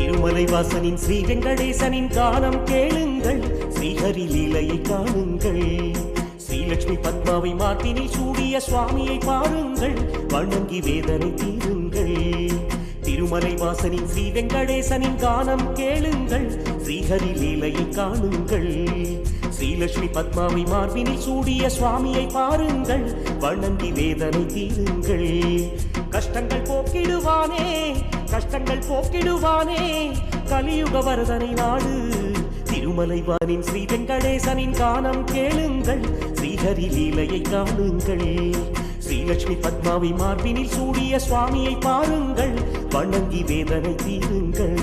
திருமலைவாசனின் ஸ்ரீ வெங்கடேசனின் கானம் கேளுங்கள், ஸ்ரீஹரி லீலையை காணுங்கள். ஸ்ரீலட்சுமி பத்மாவை மார்பினில் சூடிய சுவாமியை பாருங்கள், வணங்கி வேதனை தீருங்கள். திருமலைவாசனின் ஸ்ரீ வெங்கடேசனின் கானம் கேளுங்கள், ஸ்ரீஹரி லீலையை காணுங்கள். ஸ்ரீலட்சுமி பத்மாவை மார்பினில் சூடிய சுவாமியை பாருங்கள், வணங்கி வேதனை தீருங்கள். கஷ்டங்கள் போக்கிடுவானே, கஷ்டங்கள் போக்கிடுவானே, கலியுக வரதனை நாடு. திருமலைவானின் ஸ்ரீ வெங்கடேசனின் கானம் கேளுங்கள், ஸ்ரீஹரி லீலையை காணுங்கள். ஸ்ரீலட்சுமி பத்மாவை மார்பினில் சூடிய சுவாமியை பாருங்கள், வணங்கி வேதனை தீருங்கள்.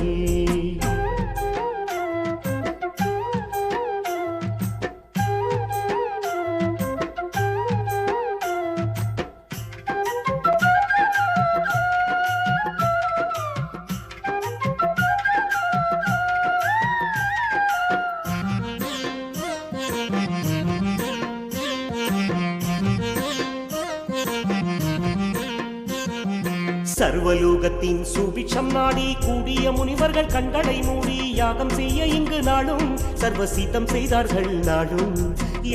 சர்வலோகத்தின் சுபிட்சம் நாடி கூடிய முனிவர்கள் கண்களை மூடி யாகம் செய்ய இங்கு நாளும் சர்வசித்தம் செய்தார்கள் நாளும்.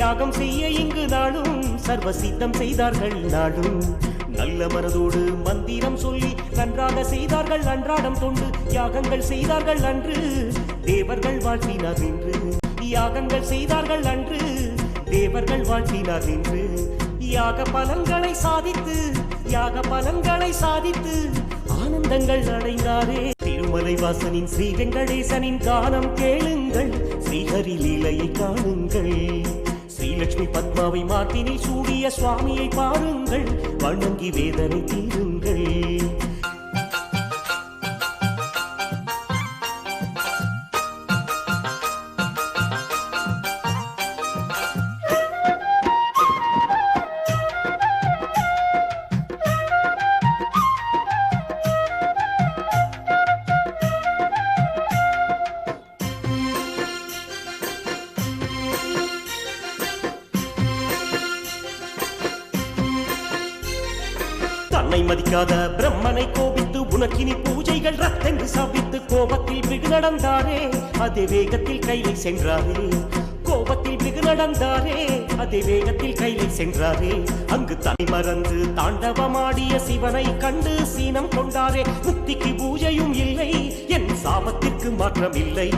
யாகம் செய்ய இங்கு நாளும் சர்வசித்தம் செய்தார்கள் நாளும். நல்ல மனதோடு மந்திரம் சொல்லி நன்றாக செய்தார்கள் அன்றாடம் தொண்டு. யாகங்கள் செய்தார்கள் அன்று தேவர்கள் வாழ்த்தினார் என்று. யாகங்கள் செய்தார்கள் அன்று தேவர்கள் வாழ்த்தினார் என்று. யாக பலன்களை சாதித்து, யாக பலன்களை சாதித்து ஆனந்தங்கள் அடைந்தாரே. திருமலைவாசனின் ஸ்ரீ வெங்கடேசனின் கானம் கேளுங்கள், ஸ்ரீஹரி லீலையை காணுங்கள். ஸ்ரீலட்சுமி பத்மாவை மார்பினில் சூடிய சுவாமியை பாருங்கள், வணங்கி வேதனை தீருங்கள். தன்னை மதிக்காத பிரம்மனை கோபித்து உனக்கினி பூஜைகள் ரத்தென்று சாப்பித்து கோபத்தில் பிகு நடந்தாரே, அதே வேகத்தில் கைலை சென்றாரே. கோபத்தில் பிகு நடந்தாரே, அதே வேகத்தில் கைலை சென்றாரே. அங்கு தனி மறந்து தாண்டவமாடிய சிவனை கண்டு சீனம் கொண்டாரே. முக்திக்கு பூஜையும் இல்லை, என் சாபத்திற்கு மாற்றம் இல்லை.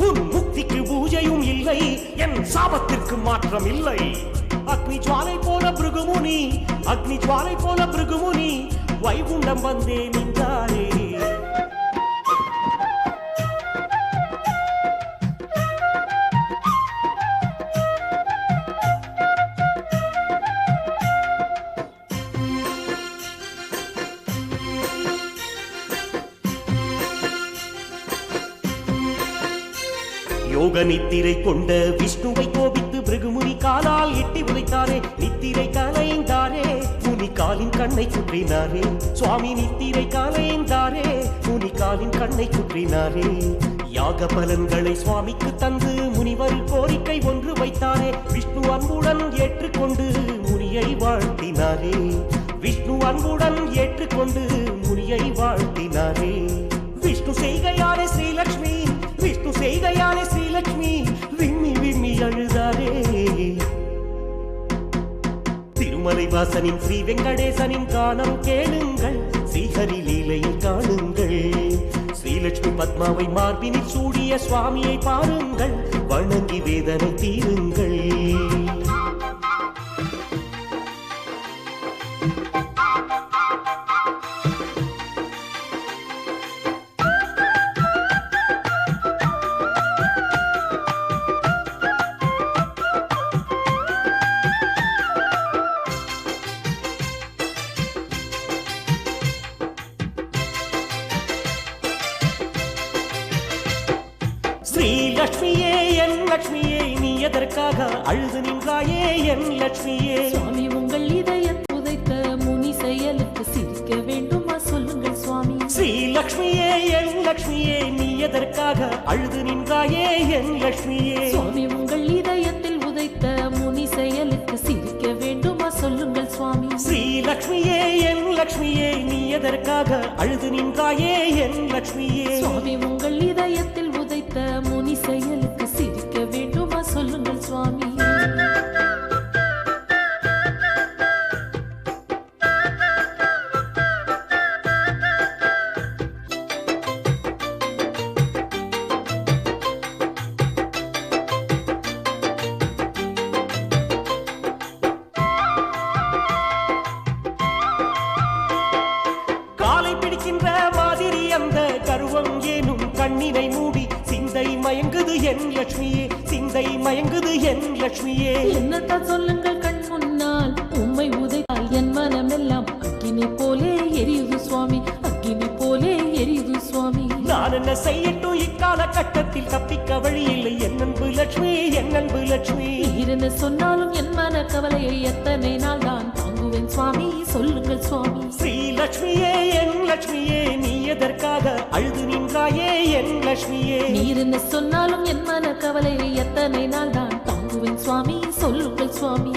உன் முக்திக்கு பூஜையும் இல்லை, என் சாபத்திற்கு மாற்றம் இல்லை. அக்னி ஜுவாலை போல பிருகுமுனி, அக்னி ஜுவாலை போல பிருகுமுனி வைகுண்டம் வந்தே நின்றாரே. யோக நித்திரை கொண்ட விஷ்ணுவை கோபித்து பிருகுமுனி காலால் எட்டி உதைத்தாரே. நித்திரை கலைந்தாரே, முனி காலின் கண்ணை குற்றினாரே. சுவாமி நித்திரை கலைந்தாரே, முனி காலின் கண்ணை குற்றினாரே. யாக பலன்களை சுவாமிக்கு தந்து முனிவர் கோரிக்கை ஒன்று வைத்தாரே. விஷ்ணு அன்புடன் ஏற்றுக்கொண்டு முனியை வாழ்த்தினாரே. விஷ்ணு அன்புடன் ஏற்றுக்கொண்டு முனியை வாழ்த்தினாரே. விஷ்ணு செய்கையாலே ஸ்ரீலட்சுமி, விஷ்ணு செய்கையாலே ஸ்ரீலட்சுமி விம்மி விம்மி அழுதாரே. திருமலைவாசனின் ஸ்ரீ வெங்கடேசனின் கானம் கேளுங்கள், ஸ்ரீஹரி லீலையை காணுங்கள். ஸ்ரீலட்சுமி பத்மாவை மார்பினில் சூடிய சுவாமியை பாருங்கள், வணங்கி வேதனை தீருங்கள். ஸ்ரீலட்சுமியே என் லட்சுமியே, நீ எதற்காக அழுது நின்றாயே என் லட்சுமியே? சுவாமி உங்கள் இதயத்தை புதைத்த முனி செயலுக்கு சிரிக்க வேண்டுமா சொல்லுங்கள் சுவாமி. ஸ்ரீலட்சுமியே என் லட்சுமியே, நீ எதற்காக அழுது நின்றாயே என் லட்சுமியே? சுவாமி உங்கள் இதயத்தில் உதைத்த முனி செயலுக்கு சிரிக்க வேண்டுமா சொல்லுங்கள் சுவாமி. ஸ்ரீலக்ஷ்மியே என் லக்ஷ்மியே, நீ எதற்காக அழுது நின்றாயே என் லக்ஷ்மியே? சுவாமி, உங்கள் இதயத்தில் உதைத்த முனி செயலுக்கு சிரிக்க வேண்டுமா சொல்லுங்கள் சுவாமி. கண்ணினை மூடி சிந்தை மயங்குது என் லட்சுமியே, சிந்தை மயங்குது என் லட்சுமியே. என்னத்தான் சொல்லுங்கள் கண் முன்னால் உம்மை உதைத்தால் என் மனமெல்லாம் அக்கினி போலே எரியுது சுவாமி, அக்கினி போலே எரியுது சுவாமி. நான் என்ன செய்யட்டும் இக்கால கட்டத்தில், தப்பிக்க வழி இல்லை என் அன்பு லட்சுமி, என் அன்பு லட்சுமி. நீர் என்ன சொன்னாலும் என் மன கவலையை எத்தனை நாள் தான் தாங்குவேன் சுவாமி, சொல்லுங்கள் சுவாமி. ஸ்ரீலட்சுமியே என் லட்சுமியே, நீ எதற்காக அழுது நின்றாயே என் லட்சுமியே? நீர் என்ன சொன்னாலும் என் மன கவலையை எத்தனை நாள் தான் தாங்குவேன் சுவாமி, சொல்லுங்கள் சுவாமி.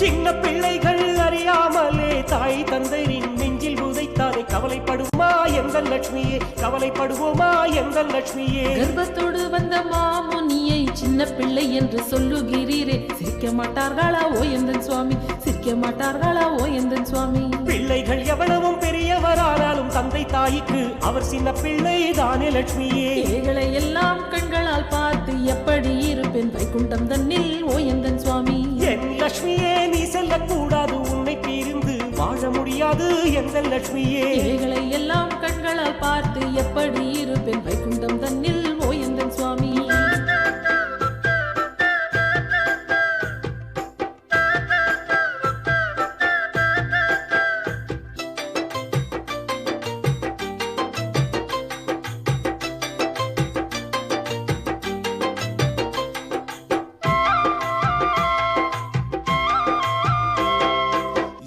சின்ன பிள்ளைகள் அறியாமலே தாய் தந்தையின் நெஞ்சில் உதைத்தாலே கவலைப்படுமா எந்த லட்சுமியே, கவலைப்படுவோமா எந்த லட்சுமியே? கர்ப்பத்தோடு வந்த மாமுனியை சின்ன பிள்ளை என்று சொல்லுகிறீரே, சிரிக்க மாட்டார்களா ஓ எந்தன் சுவாமி, சிரிக்க மாட்டார்களா ஓ எந்தன் சுவாமி? பிள்ளைகள் எவ்வளவும் பெரியவரானாலும் தந்தை தாய்க்கு அவர் சின்ன பிள்ளை தானே லட்சுமியே. ஏகளை எல்லாம் கண்களால் பார்த்து எப்படி இருப்பேன் வைகுண்டம் தன்னில் ஓ எந்தன் சுவாமி. என் லட்சுமியே, நீ செல்லக்கூடாது, உன்னை பிரிந்து வாழ முடியாது எந்த லட்சுமியே. ஏகளை எல்லாம் கண்களால் பார்த்து எப்படி இருப்பேன் வைகுண்டம் தன்னில் ஓ எந்தன் சுவாமி.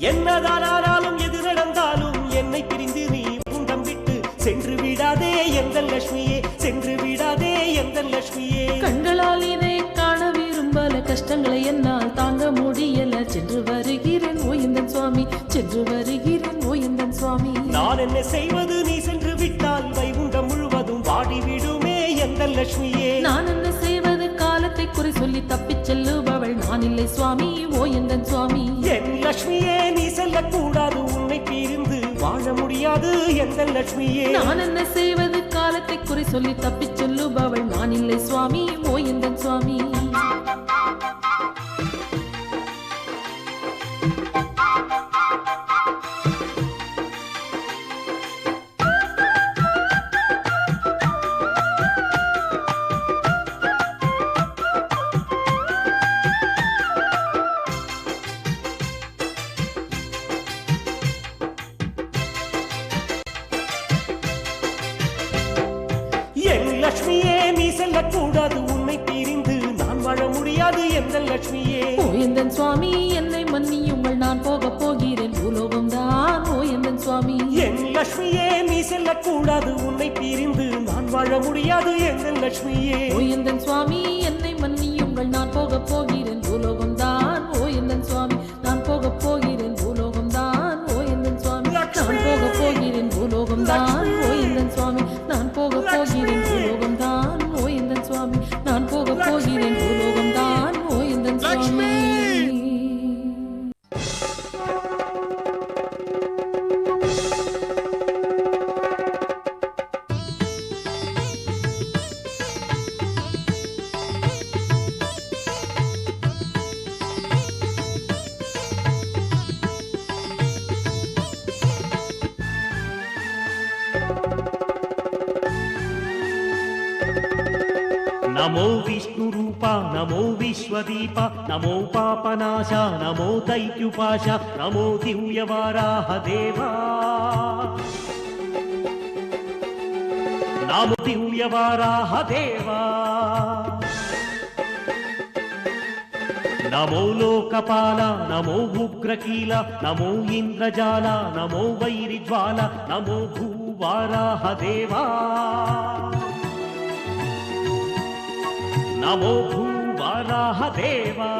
என்னதானாலும் எது நடந்தாலும் என்னை பிரிந்து நீ குண்டம் விட்டு சென்று விடாதே எந்த லட்சுமியே, சென்று விடாதே எந்த லட்சுமியே. கண்களால் இதை காண விரும்பல, கஷ்டங்களை என்னால் தாங்க முடியல, சென்று வருகிறேன் ஓ எந்தன் சுவாமி, சென்று வருகிறேன் ஓ எந்தன் சுவாமி. நான் என்ன செய்வது, நீ சென்று விட்டால் வைகுண்டம் முழுவதும் வாடிவிடுமே எந்த லட்சுமியே. நான் என்ன செய்வது, காலத்தை குறை சொல்லி தப்பிச் செல்லுபவள் நான் இல்லை சுவாமி ஓ எந்தன் சுவாமி. என் லட்சுமியே, நீ செல்லக்கூடாது, உன்னை பிரிந்து வாழ முடியாது எந்த லட்சுமியே. நான் என்ன செய்வது, காலத்தை குறை சொல்லி தப்பிச் சொல்லுபவள் நான் இல்லை சுவாமி ஓ எந்தன் சுவாமி. என் லட்சுமியே, நீ செல்லக்கூடாது, உன்னை பிரிந்து நான் வாழ முடியாது எந்த லட்சுமியே. ஓ எந்தன் சுவாமி, என்னை மன்னியுங்கள், நான் போக போகிறேன் பூலோகம் தான் ஓ எந்தன் சுவாமி. என் லட்சுமியே, நீ செல்லக்கூடாது, உன்னை பிரிந்து நான் வாழ முடியாது எந்த லட்சுமியே. ஓ எந்தன் சுவாமி, என்னை மன்னியுங்கள், நான் போக போகிறேன் பூலோகம் தான் ஓ எந்தன் சுவாமி, நான் போக போகிறேன் பூலோகம் தான் ஓ எந்தன் சுவாமி, நான் போக போகிறேன் பூலோகம் தான் ஓ எந்தன் சுவாமி, நான் போக போகிறேன் பூலோகம் தான் ஓ எந்தன் சுவாமி, நான் போக போகிறேன் பூலோகம் தான் ஓ எந்தன் சுவாமி. नमो विष्णुरूपा, नमो विश्वदीपा, नमो पापनाशा, नमो दैत्युपाशा, नमो दिव्यवाराह देवा. नमो दिव्यवाराह देवा नमो लोकपाल नमो उग्रकील नमो इंद्रजाल नमो वैरिज्वाल नमो भूवाराह देवा नमो भूवाराह देवा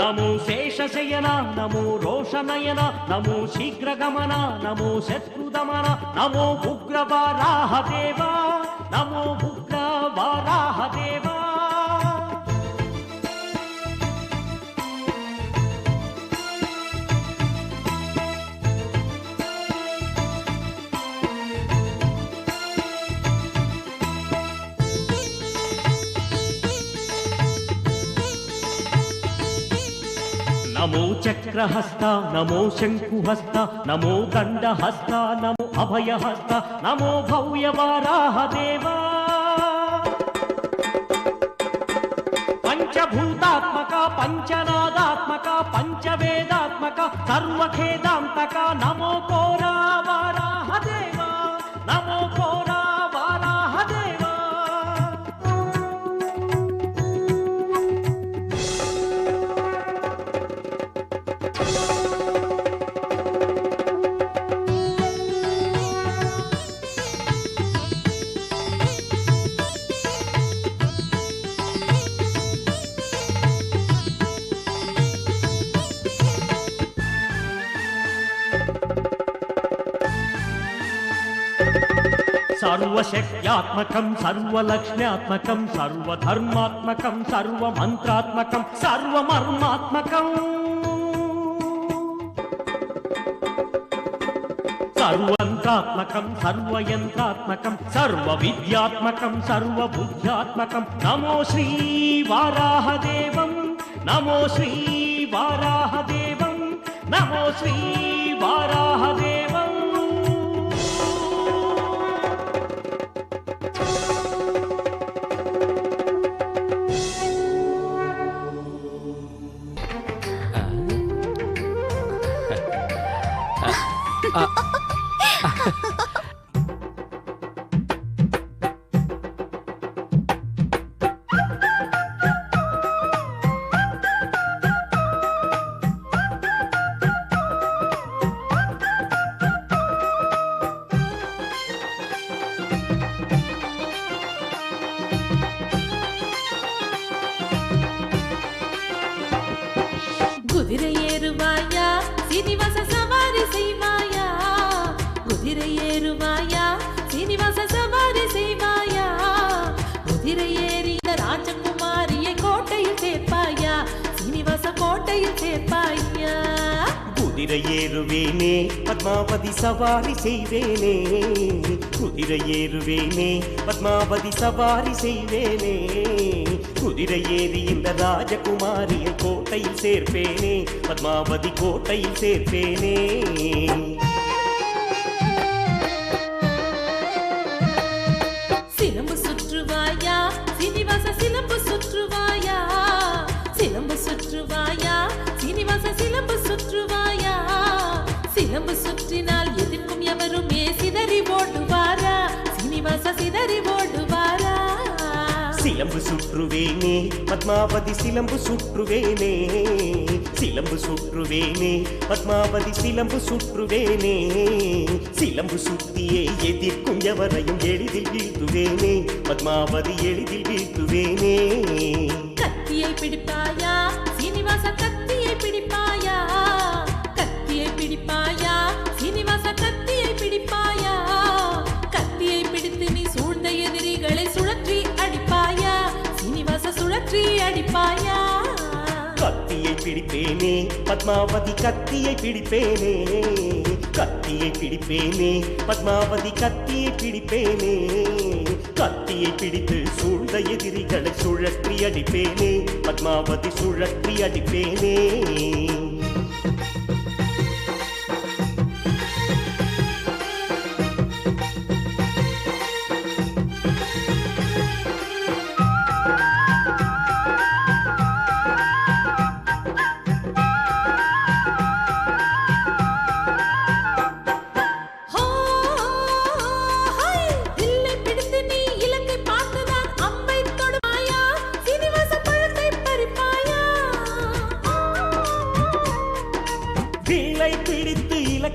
नमो शेषशयन नमो रोषनयन नमो शीघ्रगमन नमो शत्रुदमन नमो उग्रवाराह देवा नमो उग्रवाराह देवा नमो चक्रहस्त नमो शंकुहस्त नमो दंडहस्त नमो अभयहस्त नमो भव्यवाराह देवा पंचभूतात्मक पंचनादात्मक पंचवेदात्मक सर्वखेदांतक नमो घोरावाराह देवा नमो घोरावाराह देवा सर्वशक्त्यात्मकं सर्वलक्ष्म्यात्मकं सर्वधर्मात्मकं सर्वमन्त्रात्मकं सर्वमर्मात्मकं सर्वतन्त्रात्मकं सर्वयन्त्रात्मकं सर्वविद्यात्मकं सर्वबुद्ध्यात्मकं नमो श्रीवाराहदेवं नमो श्रीवाराहदेवं नमो श्रीवाराहदेवं குதிரை ஏறுவாயா சீனிவாச சவாரி செய்வாயா குதிரை ஏறுவாயா சீனிவாச சவாரி செய்வாயா குதிரை ஏறி இந்த ராஜகுமாரியை கோட்டையில் சேர்ப்பாயா சீனிவாச கோட்டையில் சேர்ப்பாயா குதிரை ஏறுவேனே பத்மாவதி சவாரி செய்வேனே குதிரை ஏறுவேனே பத்மாவதி சவாரி செய்வேனே குதிரை ஏறி இந்த ராஜகுமாரியை கோட்டையில் சேர்ப்பேனே பத்மாவதி கோட்டையில் சேர்ப்பேனே சிலம்பு சுற்றுவாயா சீனிவாச சிலம்பு சுற்றுவாயா சிலம்பு சுற்றுவாயா சீனிவாச சிலம்பு சுற்றுவாயா சிலம்பு சுற்றினால் எதிர்க்கும் எவருமே சிதறி ஓடுவாரா சீனிவாச சிதறி ஓடுவாரா சிலம்பு சுற்றுவேனே பத்மாவதி சிலம்பு சுற்றுவேனே சிலம்பு சுற்றுவேனே பத்மாவதி சிலம்பு சுற்றுவேனே சிலம்பு சுத்தியே எதிர்க்கும் எவரையும் எளிதில் வீழ்த்துவேனே பத்மாவதி எளிதில் வீழ்த்துவேனே கத்தியை பிடிப்பாயா சீனிவாச கத்தியை பிடிப்பாயா கத்தியை பிடிப்பாயா சீனிவாச கத்தியை பிடிப்பாயா கத்தியை பிடித்து நீ சூழ்ந்த எதிரிகளை சுழற்றி அடிப்பாயா சீனிவாச சுழற்றி அடிப்பாயா கத்தியை பிடிப்பேனே பத்மாவதி கத்தியை பிடிப்பேனே கத்தியை பிடிப்பேனே பத்மாவதி கத்தியை பிடிப்பேனே கத்தியை பிடித்து சூழ்ந்த எதிரிகளை சுழற்றி அடிப்பேனே பத்மாவதி சுழற்றி அடிப்பேனே हो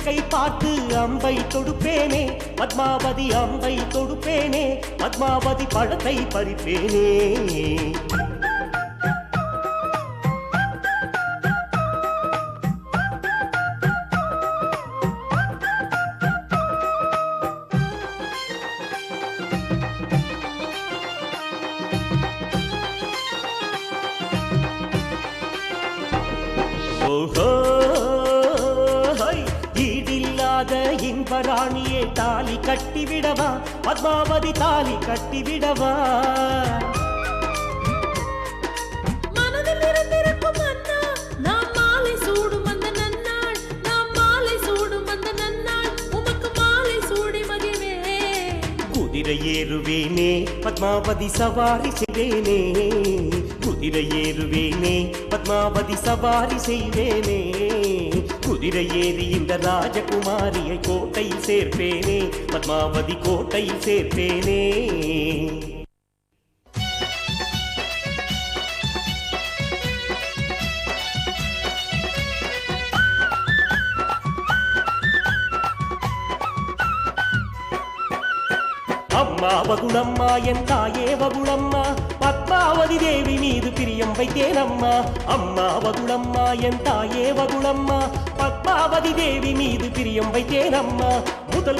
வேடிக்கை பார்த்து அம்பை தொடுப்பேனே பத்மாவதி அம்பை தொடுப்பேனே பத்மாவதி பழத்தை பறிப்பேனே ஈடில்லாத இன்பராணியே தாலி கட்டிவிடவா பத்மாவதி தாலி கட்டிவிடவா மனதில் இருந்திருக்கும் அண்ணா நாம் மாலை சூடும் அந்த நன்னாள் நாம் மாலை சூடும் அந்த நன்னாள் உமக்கு மாலை சூடி மகிழ்வே குதிரை ஏறுவேனே பத்மாவதி சவாரி செய்வேனே குதிரை ஏறுவேனே பத்மாவதி சவாரி செய்வேனே குதிரை ஏறி இந்த ராஜகுமாரியை கோட்டையில் சேர்ப்பேனே பத்மாவதி கோட்டையில் சேர்ப்பேனே அம்மா வகுளம்மா என் தாயே வகுளம்மா பத்மாவதி தேவி மீது பிரியம் வைத்தேன் அம்மா அம்மா வகுளம்மா என் தாயே வகுளம்மா பத்மாவதி தேவி மீது பிரியம் வைத்தேன் அம்மா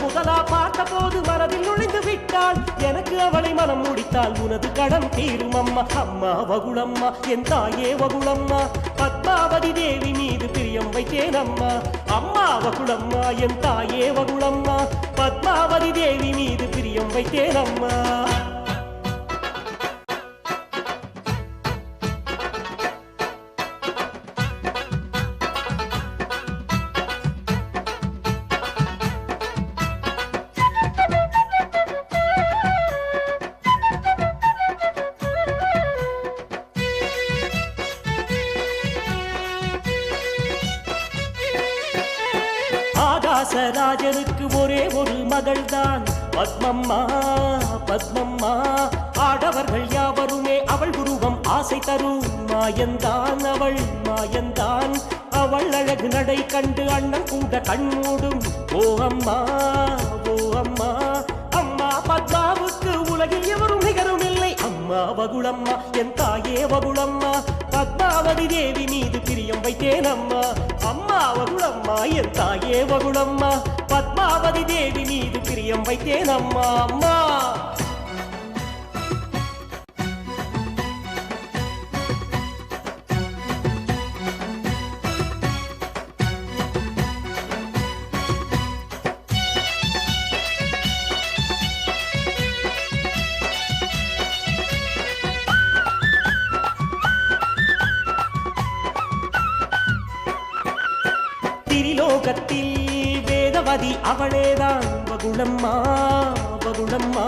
முதலா பார்த்த போது மனதில் நுழைந்து விட்டாள் எனக்கு அவளை மனம் முடித்தால் உனது கடன் தீரும் அம்மா அம்மா வகுளம்மா என் தாயே வகுளம்மா பத்மாவதி தேவி மீது பிரியம் வைத்தேன் அம்மா அம்மா வகுளம்மா என் தாயே வகுளம்மா பத்மாவதி தேவி மீது பிரியம் வைத்தேன் அம்மா ராஜனுக்கு ஒரே ஒரு மகள்தான் பத்மம்மா பத்மம்மா ஆடவர்கள் யாவருமே அவள் உருவம் ஆசை தரும் மாயந்தான் அவள் மாயந்தான் அவள் அழகு நடை கண்டு அண்ணன் கூட கண்மூடும் ஓ அம்மா ஓ அம்மா அம்மா பத்மாவுக்கு உலகில் எவரும் நிகரும் இல்லை அம்மா வகுளம்மா என் தாயே வகுளம்மா பத்மாவதி தேவி மீது பிரியம் வைத்தேன் அம்மா அம்மா வகுளம்மா என் தாயே வகுளம்மா பத்மாவதி தேவி மீது பிரியம் வைத்தேன் அம்மா அம்மா திரிலோகத்தில் வேதவதி அவளேதான் வகுளம்மா வகுளம்மா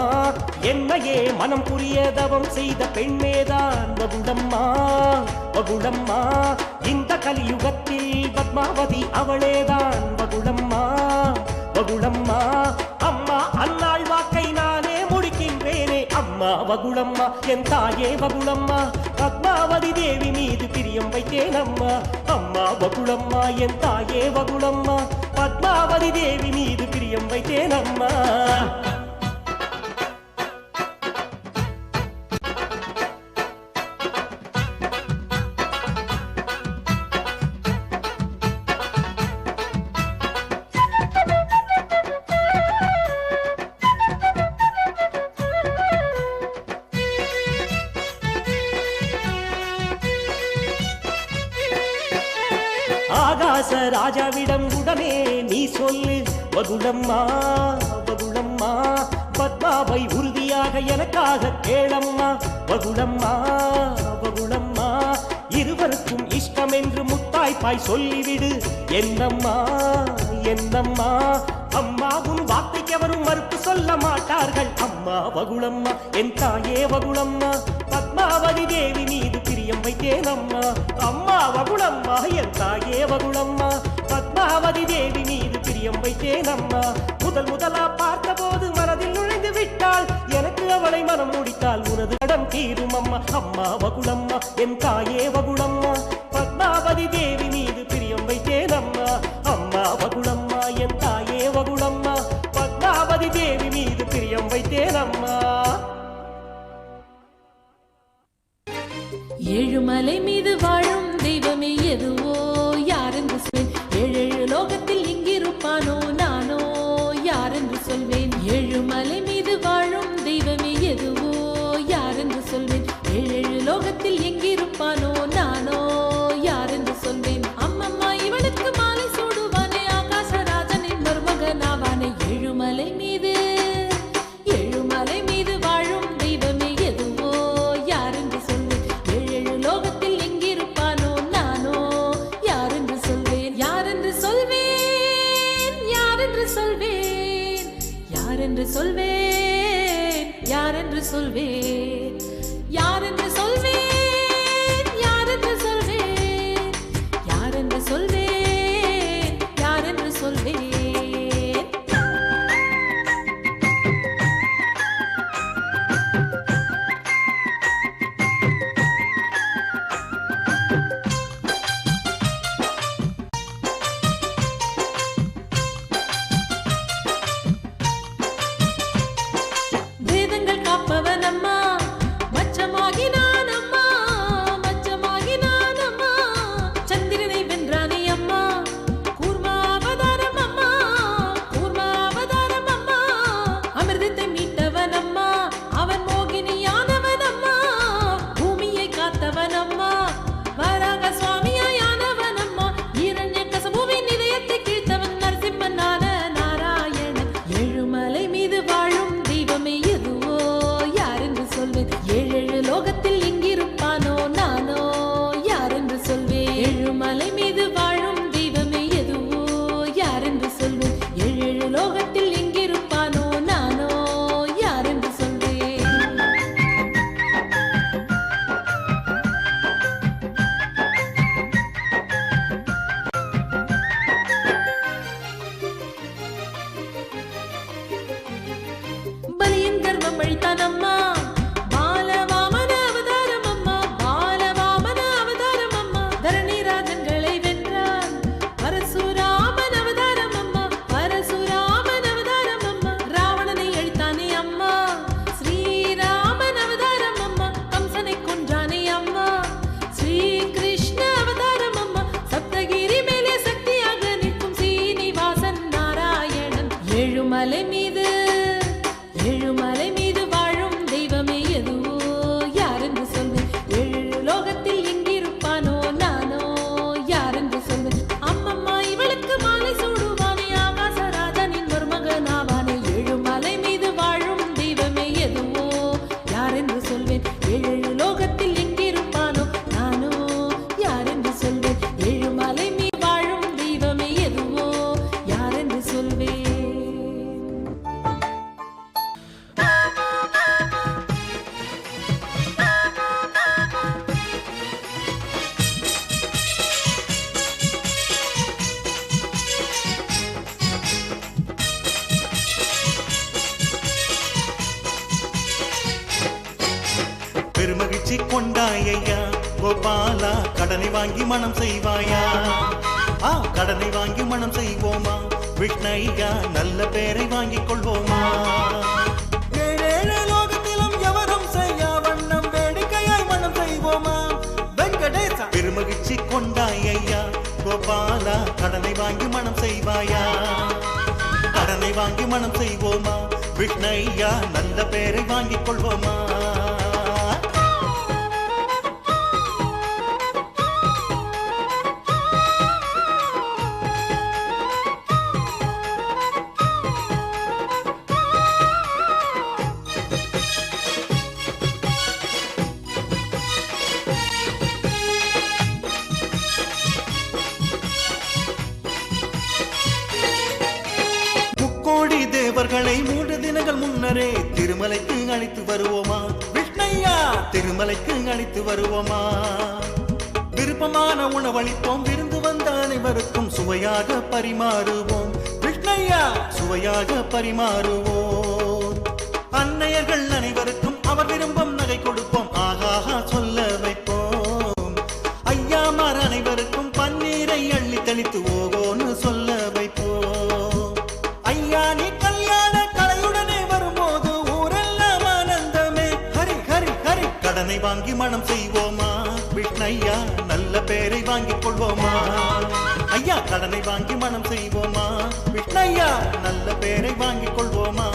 என்னையே மனம் புரிய தவம் செய்த பெண்ணேதான் வகுளம்மா வகுளம்மா இந்த கலியுகத்தில் பத்மாவதி அவளேதான் வகுளம்மா வகுளம்மா அம்மா அன்னாள் வாக்கை நானே முடிக்கின்றேனே அம்மா வகுளம்மா என் தாயே வகுளம்மா பத்மாவதி தேவி மீது பிரியம் வைத்தேன் அம்மா அம்மா வகுளம்மா என் தாயே வகுளம்மா பத்மாவதி தேவி மீது பிரியம் வைத்தேன் அம்மா ஆகாச ராஜாவிடம் உடனே நீ சொல்லு வகுளம்மா வகுளம்மா பத்மாவை உறுதியாக எனக்காக கேளம்மா வகுளம்மா வகுளம்மா இருவருக்கும் இஷ்டம் என்று முத்தாய்ப்பாய் சொல்லிவிடு என்னம்மா என்னம்மா அம்மா உன் வார்த்தைக்கு எவரும் மறுப்பு சொல்ல மாட்டார்கள் அம்மா வகுளம்மா என் தாயே வகுளம்மா பத்மாவதி தேவி மீது பிரியம் வைத்தேன் அம்மா அம்மா வகுளம்மா என் தாயே வகுளம்மா பத்மாவதி தேவி மீது பிரியம் வைத்தேன் அம்மா முதலா பார்த்த போது மனதில் நுழைந்து விட்டாள் எனக்கு அவளை மனம் முடித்தால் உனது கடன் தீரும் அம்மா அம்மா வகுளம்மா என் தாயே வகுளம்மா பத்மாவதி தேவி மீது பிரியம் வைத்தேன் அம்மா அம்மா வகுளம்மா என் ஏழுமலை மீது பிரியம் வைத்தேன் அம்மா. ஏழுமலை மீது வாழும் தெய்வமே எதுவோ யாரென்று சொல்வேன். ஏழு லோகத்தில் எங்கிருப்பானோ நானோ யாரென்று சொல்வேன். ஏழுமலை மீது வாழும் தெய்வமே எதுவோ யாரென்று சொல்வேன். ஏழு லோகத்தில் எங்கிருப்பானோ நானோ யாரென்று சொல்வேன். அம்மம்மா இவனுக்கு மாலை சூடுவானே ஆகாசராஜனின் மருமகனாவானே. ஏழுமலை மீது ஏழுமலை மீது வாழும் தெய்வமே எதுவோ யாரென்று சொல்வேன். ஏழு லோகத்தில் எங்கிருப்பானோ நானோ யாரென்று சொல்வேன். யாரென்று சொல்வேன் யாரென்று சொல்வேன் யாரென்று சொல்வேன் யாரென்று சொல்வேன் யாரென்று சொல்வேன் யாரென்று சொல்வேன் யாரென்று சொல்வேன் யாரென்று சொல்வேன். வேதங்கள் காப்பவன் அம்மா மச்சமாகி நான் அம்மா மச்சமாகி நான் அம்மா. சந்திரனை வென்றானே அம்மா கூர்மா அவதாரம் அம்மா கூர்மா அவதாரம் அம்மா. அமிர்தத்தை மீட்டவன் அம்மா அவன் மோகினியானவன் அம்மா. பூமியை காத்தவன் அம்மா வராக சுவாமியானவன் அம்மா. இரண்ய கசபுவின் இதயத்தை கீழ்த்தவன் நரசிம்மனான நாராயணன். ஏழுமலை மீது வாழும் தெய்வமே எதுவோ யாரென்று சொல்வேன். ஏழு லோகத்தில் எங்கிருப்பானோ நானோ யாரென்று சொல்வேன். ஏழுமலை மீது வாழும் தெய்வமே எதுவோ யாரென்று சொல்வேன். ஏழு லோகத்தில் எங்கிருப்பானோ நானோ யாரென்று சொல்வேன். பலியின் கர்வம் அழித்தான் அம்மா பாலவாமன அவதாரம் அம்மா பாலவாமன அவதாரம் அம்மா. தரணிராஜன்களை வென்றான் பரசுராமன் அவதாரம் அம்மா பரசுராமன் அவதாரம் அம்மா. ராவணனை அழித்தானே அம்மா ஸ்ரீராமன் அவதாரம் அம்மா. கம்சனை கொன்றானே அம்மா ஸ்ரீகிருஷ்ண அவதாரம் அம்மா. சப்தகிரி மேலே சக்தியாக நிற்கும் சீனிவாசன் நாராயணன். ஏழுமலை மீது ஏழுமலை மீது வாழும் தெய்வமே எதுவோ யாரென்று சொல்வேன். ஏழு லோகத்தில் எங்கிருப்பானோ நானோ யாரென்று சொல்வேன். அம்மம்மா இவளுக்கு மாலை சூடுவானே ஆகாசராஜனின் மருமகனாவானே. ஏழுமலை மீது வாழும் தெய்வமே எதுவோ யாரென்று சொல்வேன். ஏழு லோகத்தில் எங்கிருப்பானோ நானோ யாரென்று சொல்வேன். ஏழுமலை மீது வாழும் தெய்வமே எதுவோ யாரென்று சொல்வேன். பெருமகிழ்ச்சி கொண்டாயையா கோபாலா கடனை வாங்கி மனம் செய்வாயா. கடனை வாங்கி மனம் செய்வோமா விஷ்ணையா நல்ல பேரை வாங்கிக் கொள்வோமா. ஏழேழு லோகத்திலும் எவரும் செய்யா வண்ணம் வேடிக்கையாய் மனம் செய்வோமா வெங்கடேசா. பெருமகிழ்ச்சி கொண்டாயையா கோபாலா கடனை வாங்கி மனம் செய்வாயா. கடனை வாங்கி மனம் செய்வோமா விஷ்ணையா நல்ல பேரை வாங்கிக் கொள்வோமா. கோடி தேவர்களை 3 தினங்கள் முன்னரே திருமலைக்கு அழைத்து வருவோமா விஷ்ணையா. திருமலைக்கு அழைத்து வருவோமா. விருப்பமான உணவளிப்போம் விருந்து வந்த அனைவருக்கும் சுவையாக பரிமாறுவோம் விஷ்ணையா சுவையாக பரிமாறுவோம். அன்னையர்கள் அனைவருக்கும் அவர் விரும்பும் நகை கொடுப்போம் ஆகாஹா சொல்ல வைப்போம். ஐயாமார் அனைவருக்கும் பன்னீரை அள்ளி தெளித்து ஓகோன்னு சொல்ல வைப்போம். ஐயா நீ கல்யாண கலையுடனே கடனை வாங்கி மனம் செய்வோமா விஷ்ணையா நல்ல பேரை வாங்கிக் கொள்வோமா ஐயா கடனை வாங்கி மனம் செய்வோமா விஷ்ணையா நல்ல பேரை வாங்கிக் கொள்வோமா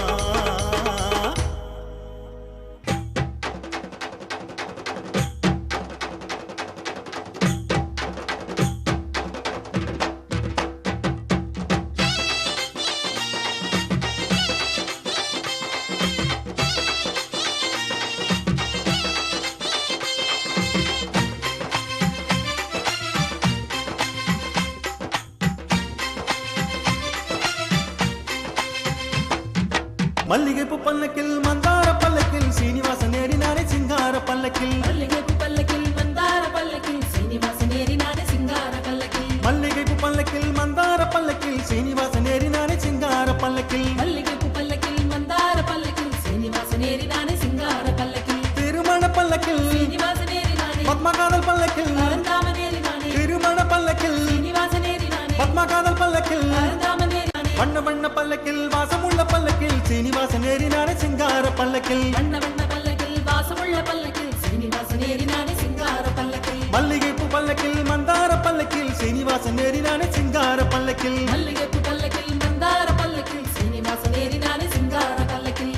மல்லிகைப்பூ பல்லக்கில் மந்தார பல்லக்கில் சீனிவாசன் ஏறினாரே சிங்கார பல்லக்கில் மல்லிகைப்பூ பல்லக்கில் மந்தார பல்லக்கில் சீனிவாசன் ஏறினாரே சிங்கார பல்லக்கில் மல்லிகைப்பூ பல்லக்கில் மந்தார பல்லக்கில் சீனிவாசன் ஏறினாரே சிங்கார பல்லக்கில் மல்லிகைப்பூ பல்லக்கில் மந்தார பல்லக்கில் சீனிவாசன் ஏறினாரே சிங்கார பல்லக்கில் திருமண பல்லக்கில் சீனிவாசன் ஏறினாரே பத்மகாதல் பல்லக்கில் பரந்தாமன் ஏறினாரே திருமண பல்லக்கில் சீனிவாசன் ஏறினாரே பத்மகாதல் பல்லக்கில் பரந்தாமன் ஏறினாரே வண்ண வண்ண பல்லக்கில் வாசமுள்ள பல்லக்கில் சீனிவாசன் ஏறினாரே சிங்கார பல்லக்கில் வண்ண வண்ண பல்லக்கில் வாசமுள்ள பல்லக்கில் சீனிவாசன் ஏறினாரே சிங்கார பல்லக்கில் மல்லிகைப்பூ பல்லக்கில் மந்தார பல்லக்கில் சீனிவாசன் ஏறினாரே சிங்கார பல்லக்கில் மல்லிகைப்பூ பல்லக்கில் மந்தார பல்லக்கில் சீனிவாசன் ஏறினாரே சிங்கார பல்லக்கில்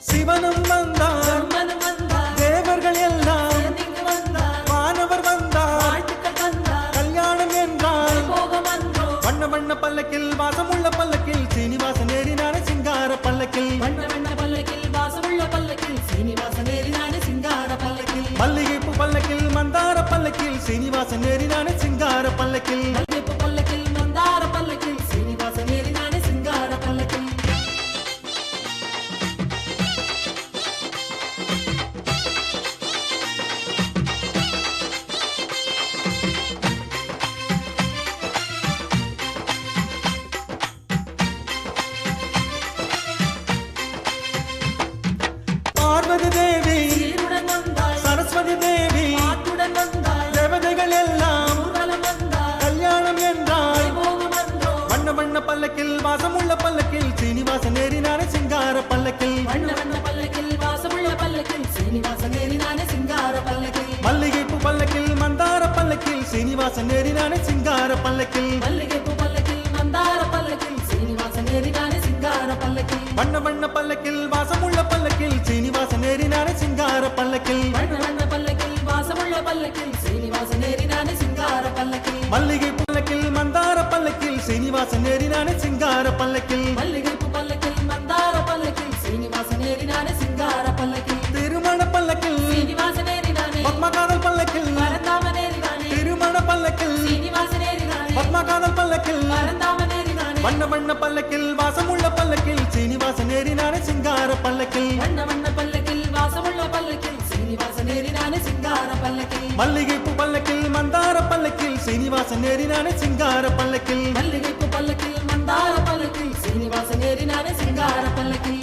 சிவனும் வந்தார் பிரம்மனும் வந்தார் தேவர்கள் எல்லாம் சேர்ந்திங்கு வந்தார் வானவர் வந்தார் வாழ்த்துக்கள் வந்தார் கல்யாணம் என்றால் போகம் வந்தோ வண்ண வண்ண பல்லக்கில் வாசமுள்ள பல்லக்கில் சீனிவாசன் ஏறினாரே சிங்கார பல்லக்கில் வண்ண வண்ண பல்லக்கில் வாசமுள்ள பல்லக்கில் சீனிவாசன் ஏறினாரே சிங்கார பல்லக்கில் மல்லிகைப்பூ பல்லக்கில் மந்தார பல்லக்கில் சீனிவாசன் ஏறினாரே சிங்கார பல்லக்கில் மல்லிகைப்பூ பல்லக்கில் மந்தார பல்லக்கில் சீனிவாசன் ஏறினாரே சிங்கார பல்லக்கில் பார்வதி தேவி சீருடன் வந்தாள் சரஸ்வதி தேவி ஆட்டுடன் வந்தாள் தேவதைகள் எல்லாம் ஊர்வலம் வந்தாள் கல்யாணம் என்றால் போகம் வந்தோ வண்ண வண்ண பல்லக்கில் வாசமுள்ள பல்லக்கில் சீனிவாசன் ஏறினாரே சிங்கார பல்லக்கில் வண்ண வண்ண பல்லக்கில் வாசமுள்ள பல்லக்கில் சீனிவாசன் ஏறினானே சிங்கார பல்லக்கில் மல்லிகைப்பூ பல்லக்கில் மந்தார பல்லக்கில் சீனிவாசன் ஏறினாரே சிங்கார பல்லக்கில் மல்லிகைப்பூ பல்லக்கில் மந்தார பல்லக்கில் சீனிவாசன் ஏறினானே சிங்கார பல்லக்கில் வண்ண வண்ண பல்லக்கில் வாசமுள்ள பல்லக்கில் சீனிவாசன் ஏறினாரே சிங்கார பல்லக்கில் வண்ண வண்ண பல்லக்கில் வாசமுள்ள பல்லக்கில் சீனிவாசன் ஏறினானே சிங்கார பல்லக்கில் மல்லிகை பல்லக்கில் மந்தார பல்லக்கில் சீனிவாசன் ஏறினானே சிங்கார பல்லக்கில் மல்லிகைப்பூ பல்லக்கில் மந்தார பல்லக்கில் சீனிவாசன் ஏறினானே சிங்கார பல்லக்கில் திருமண பல்லக்கில் சீனிவாசன் ஏறினானே பத்மகாதல் பல்லக்கில் பரந்தாமன் ஏறினானே திருமண பல்லக்கில் சீனிவாசன் ஏறினானே பத்மகாதல் பல்லக்கில் பரந்தாமன் ஏறினானே வண்ண வண்ண பல்லக்கில் வாசமுள்ள பல்லக்கில் சீனிவாசன் ஏறினானே சிங்கார பல்லக்கில் வண்ண வண்ண பல்லக்கில் வாசமுள்ள பல்லக்கில் சீனிவாசன் ஏறினானே சிங்கார பல்லக்கில் மல்லிகைப்பூ பல்லக்கில் மந்தார பல்லக்கில் சீனிவாசன் ஏறினானே சிங்கார பல்லக்கில் மல்லிகைப்பூ பல்லக்கில் மந்தார பல்லக்கில் சீனிவாசன் ஏறினானே சிங்கார பல்லக்கில்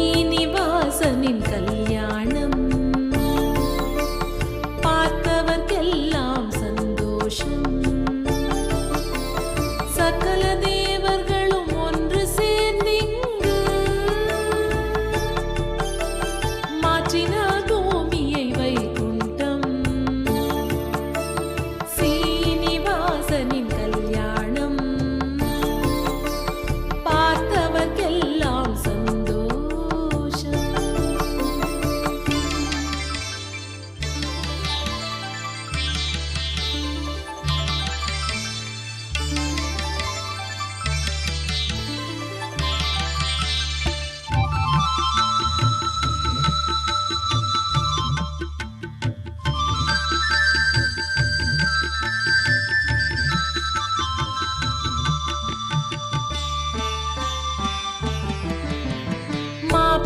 சீனிவாசனின் கல்யாணம் பார்த்தவர்க்கெல்லாம் சந்தோஷம் சகல தேவர்களும் ஒன்று சேர்ந்திங்கு மாற்றினார் பூமியை வைகுண்டம் சீனிவாசனின் கல்யாணம் பார்த்தவர்க்கெல்லாம் சந்தோஷம்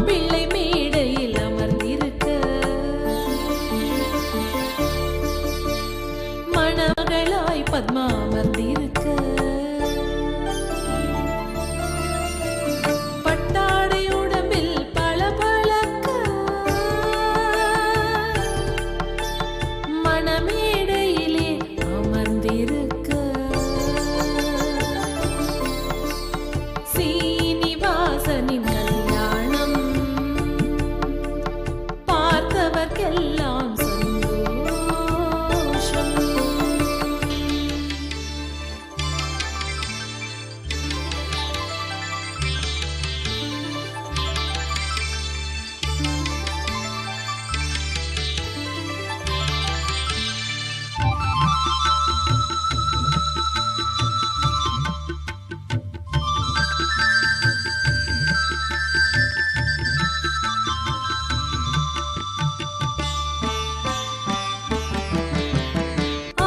பிள்ளை மேடையில் அமர்ந்திருக்க மணமகளாய் பத்மா அமர்ந்திருக்க பட்டாடை உடம்பில் பளபளக்க மணமேடையிலே அமர்ந்திருக்க சீனிவாசனின் கல்யாணம் பார்த்தவர்க்கெல்லாம் சந்தோஷம்.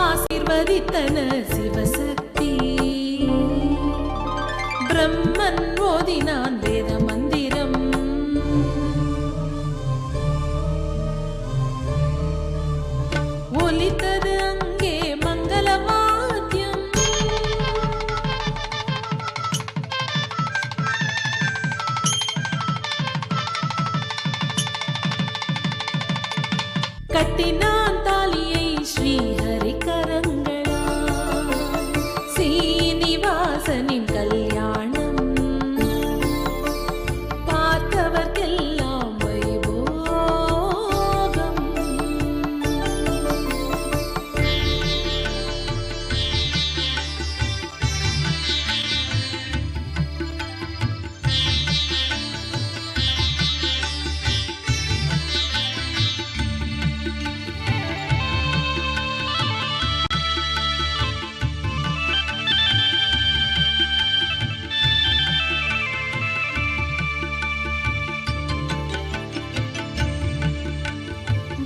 ஆசீர்வதித்தனர் சிவசக்தி பிரம்மன் ஓதினான் வேத மந்திரம் ஒலித்தது அங்கே மங்கள வாத்தியம் கட்டினான் தாலியை ஸ்ரீஹரி கரங்களா சீனிவாசனின் கல்யாணம் பார்த்தவர்க்கெல்லாம் வைபோகம்.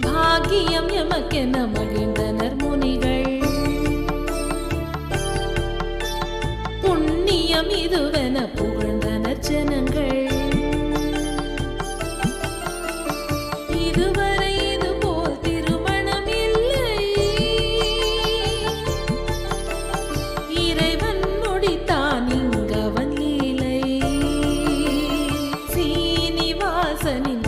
பாக்கியம் எமக்கென மகிழ்ந்தனர் முனிகள் புண்ணியம் இதுவென புகழ்ந்தனர் ஜனங்கள். இதுவரை இதுபோல் திருமணம் இல்லை இறைவன் முடித்தான் இங்கவன் லீலை சீனிவாசனின்